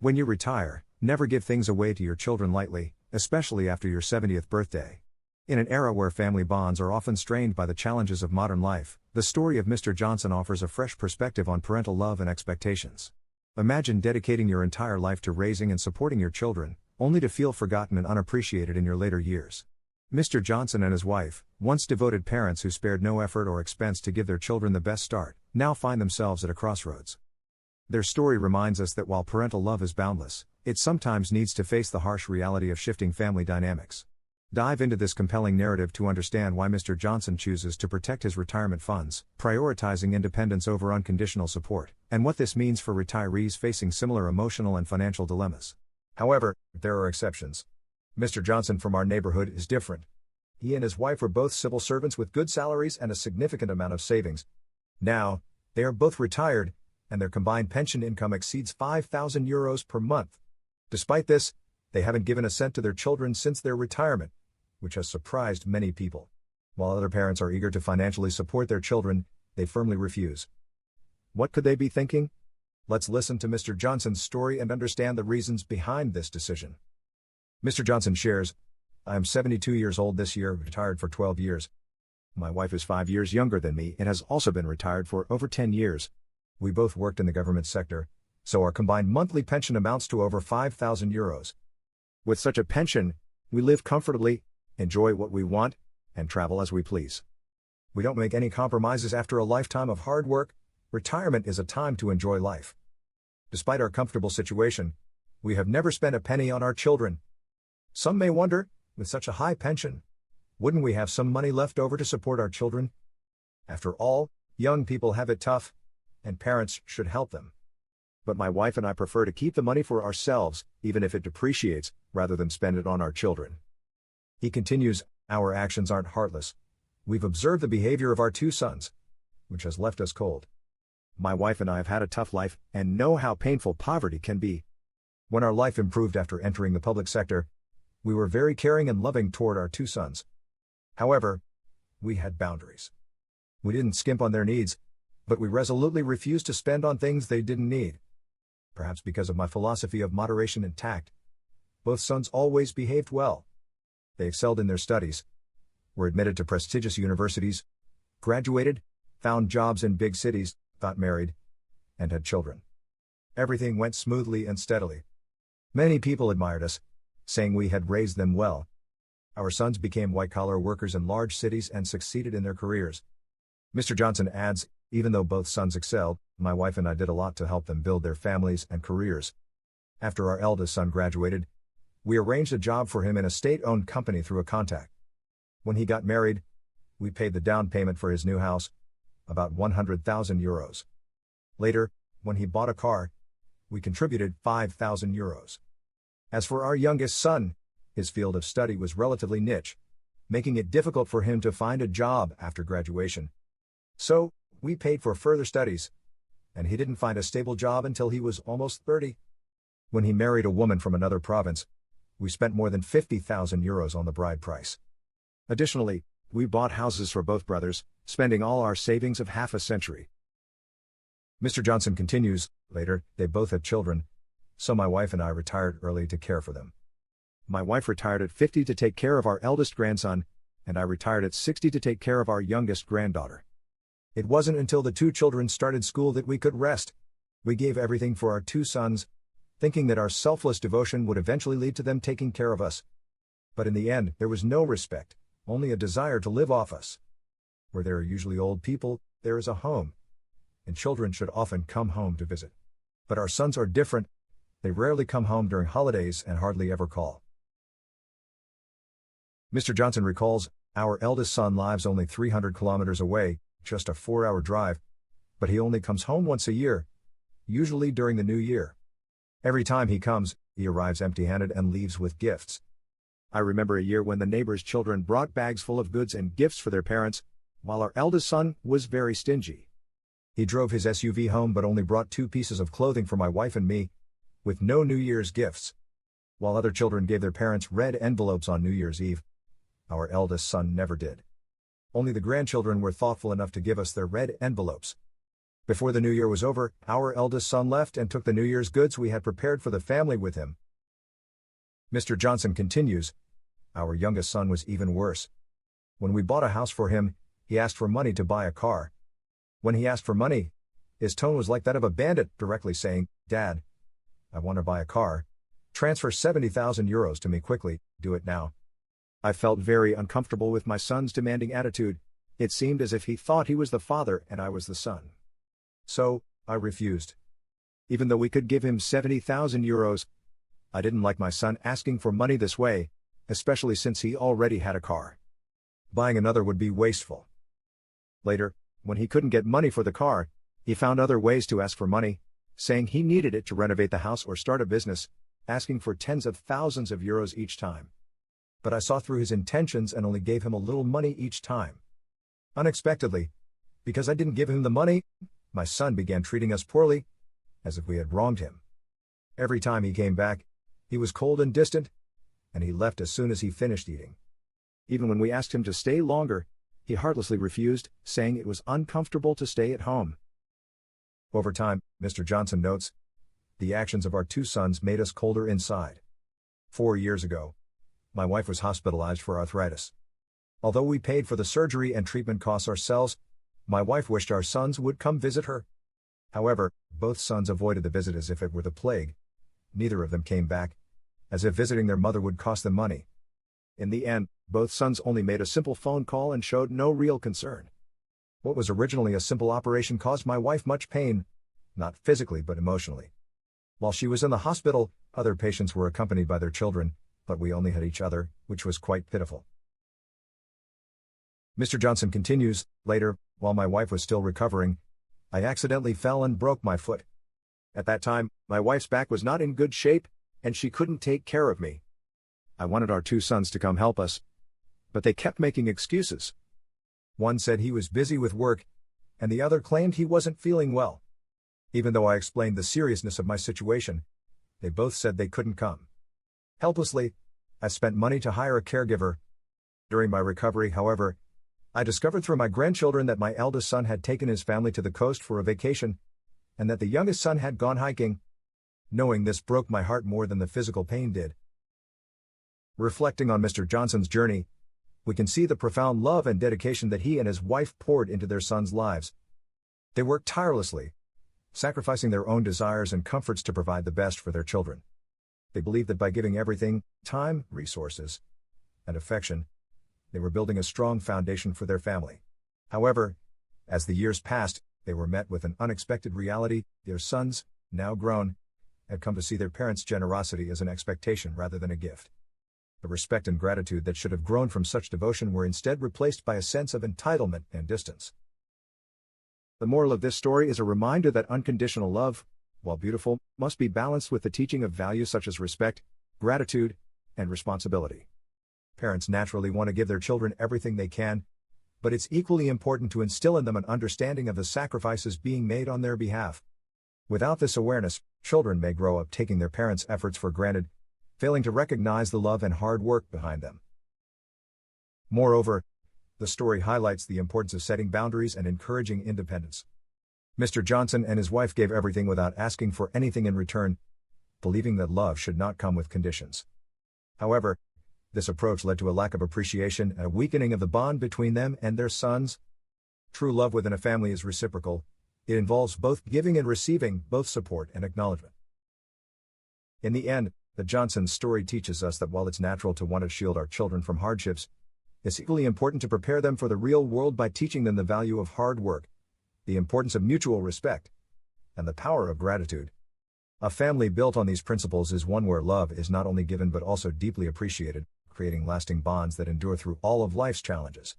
When you retire, never give things away to your children lightly, especially after your 70th birthday. In an era where family bonds are often strained by the challenges of modern life, the story of Mr. Johnson offers a fresh perspective on parental love and expectations. Imagine dedicating your entire life to raising and supporting your children, only to feel forgotten and unappreciated in your later years. Mr. Johnson and his wife, once devoted parents who spared no effort or expense to give their children the best start, now find themselves at a crossroads. Their story reminds us that while parental love is boundless, it sometimes needs to face the harsh reality of shifting family dynamics. Dive into this compelling narrative to understand why Mr. Johnson chooses to protect his retirement funds, prioritizing independence over unconditional support, and what this means for retirees facing similar emotional and financial dilemmas. However, there are exceptions. Mr. Johnson from our neighborhood is different. He and his wife were both civil servants with good salaries and a significant amount of savings. Now, they are both retired, and their combined pension income exceeds €5,000 per month. Despite this, they haven't given a cent to their children since their retirement, which has surprised many people. While other parents are eager to financially support their children, they firmly refuse. What could they be thinking? Let's listen to Mr. Johnson's story and understand the reasons behind this decision. Mr. Johnson shares, "I am 72 years old this year, retired for 12 years. My wife is 5 years younger than me and has also been retired for over 10 years. We both worked in the government sector, so our combined monthly pension amounts to over €5,000. With such a pension, we live comfortably, enjoy what we want, and travel as we please. We don't make any compromises after a lifetime of hard work. Retirement is a time to enjoy life. Despite our comfortable situation, we have never spent a penny on our children. Some may wonder, with such a high pension, wouldn't we have some money left over to support our children? After all, young people have it tough, and parents should help them. But my wife and I prefer to keep the money for ourselves, even if it depreciates, rather than spend it on our children." He continues, "Our actions aren't heartless. We've observed the behavior of our two sons, which has left us cold. My wife and I have had a tough life, and know how painful poverty can be. When our life improved after entering the public sector, we were very caring and loving toward our two sons. However, we had boundaries. We didn't skimp on their needs, but we resolutely refused to spend on things they didn't need. Perhaps because of my philosophy of moderation and tact, both sons always behaved well. They excelled in their studies, were admitted to prestigious universities, graduated, found jobs in big cities, got married, and had children. Everything went smoothly and steadily. Many people admired us, saying we had raised them well. Our sons became white-collar workers in large cities and succeeded in their careers." Mr. Johnson adds, "Even though both sons excelled, my wife and I did a lot to help them build their families and careers. After our eldest son graduated, we arranged a job for him in a state-owned company through a contact. When he got married, we paid the down payment for his new house, about €100,000. Later, when he bought a car, we contributed €5,000. As for our youngest son, his field of study was relatively niche, making it difficult for him to find a job after graduation. So, we paid for further studies, and he didn't find a stable job until he was almost 30. When he married a woman from another province, we spent more than €50,000 on the bride price. Additionally, we bought houses for both brothers, spending all our savings of half a century." Mr. Johnson continues, "Later, they both had children, so my wife and I retired early to care for them. My wife retired at 50 to take care of our eldest grandson, and I retired at 60 to take care of our youngest granddaughter. It wasn't until the two children started school that we could rest. We gave everything for our two sons, thinking that our selfless devotion would eventually lead to them taking care of us. But in the end, there was no respect, only a desire to live off us. Where there are usually old people, there is a home, and children should often come home to visit. But our sons are different. They rarely come home during holidays and hardly ever call." Mr. Johnson recalls, "Our eldest son lives only 300 kilometers away, just a 4-hour drive, but he only comes home once a year, usually during the new year. Every time he comes, he arrives empty-handed and leaves with gifts. I remember a year when the neighbor's children brought bags full of goods and gifts for their parents, while our eldest son was very stingy. He drove his SUV home but only brought 2 pieces of clothing for my wife and me, with no New Year's gifts. While other children gave their parents red envelopes on New Year's Eve, our eldest son never did. Only the grandchildren were thoughtful enough to give us their red envelopes. Before the new year was over, our eldest son left and took the New Year's goods we had prepared for the family with him. Mr. Johnson continues, our youngest son was even worse. When we bought a house for him, he asked for money to buy a car. When he asked for money, his tone was like that of a bandit, directly saying, "Dad, I want to buy a car. Transfer 70,000 euros to me quickly, do it now." I felt very uncomfortable with my son's demanding attitude. It seemed as if he thought he was the father and I was the son. So, I refused. Even though we could give him 70,000 euros, I didn't like my son asking for money this way, especially since he already had a car. Buying another would be wasteful. Later, when he couldn't get money for the car, he found other ways to ask for money, saying he needed it to renovate the house or start a business, asking for tens of thousands of euros each time. But I saw through his intentions and only gave him a little money each time. Unexpectedly, because I didn't give him the money, my son began treating us poorly, as if we had wronged him. Every time he came back, he was cold and distant, and he left as soon as he finished eating. Even when we asked him to stay longer, he heartlessly refused, saying it was uncomfortable to stay at home. Over time, Mr. Johnson notes, the actions of our two sons made us colder inside. 4 years ago, my wife was hospitalized for arthritis. Although we paid for the surgery and treatment costs ourselves, my wife wished our sons would come visit her. However, both sons avoided the visit as if it were the plague. Neither of them came back, as if visiting their mother would cost them money. In the end, both sons only made a simple phone call and showed no real concern. What was originally a simple operation caused my wife much pain, not physically but emotionally. While she was in the hospital, other patients were accompanied by their children, but we only had each other, which was quite pitiful. Mr. Johnson continues, later, while my wife was still recovering, I accidentally fell and broke my foot. At that time, my wife's back was not in good shape, and she couldn't take care of me. I wanted our two sons to come help us, but they kept making excuses. One said he was busy with work, and the other claimed he wasn't feeling well. Even though I explained the seriousness of my situation, they both said they couldn't come. Helplessly, I spent money to hire a caregiver. During my recovery, however, I discovered through my grandchildren that my eldest son had taken his family to the coast for a vacation, and that the youngest son had gone hiking. Knowing this broke my heart more than the physical pain did. Reflecting on Mr. Johnson's journey, we can see the profound love and dedication that he and his wife poured into their sons' lives. They worked tirelessly, sacrificing their own desires and comforts to provide the best for their children. They believed that by giving everything, time, resources, and affection, they were building a strong foundation for their family. However, as the years passed, they were met with an unexpected reality. Their sons, now grown, had come to see their parents' generosity as an expectation rather than a gift. The respect and gratitude that should have grown from such devotion were instead replaced by a sense of entitlement and distance. The moral of this story is a reminder that unconditional love, while beautiful, must be balanced with the teaching of values such as respect, gratitude, and responsibility. Parents naturally want to give their children everything they can, but it's equally important to instill in them an understanding of the sacrifices being made on their behalf. Without this awareness, children may grow up taking their parents' efforts for granted, failing to recognize the love and hard work behind them. Moreover, the story highlights the importance of setting boundaries and encouraging independence. Mr. Johnson and his wife gave everything without asking for anything in return, believing that love should not come with conditions. However, this approach led to a lack of appreciation and a weakening of the bond between them and their sons. True love within a family is reciprocal. It involves both giving and receiving, both support and acknowledgement. In the end, the Johnson's story teaches us that while it's natural to want to shield our children from hardships, it's equally important to prepare them for the real world by teaching them the value of hard work, the importance of mutual respect, and the power of gratitude. A family built on these principles is one where love is not only given but also deeply appreciated, creating lasting bonds that endure through all of life's challenges.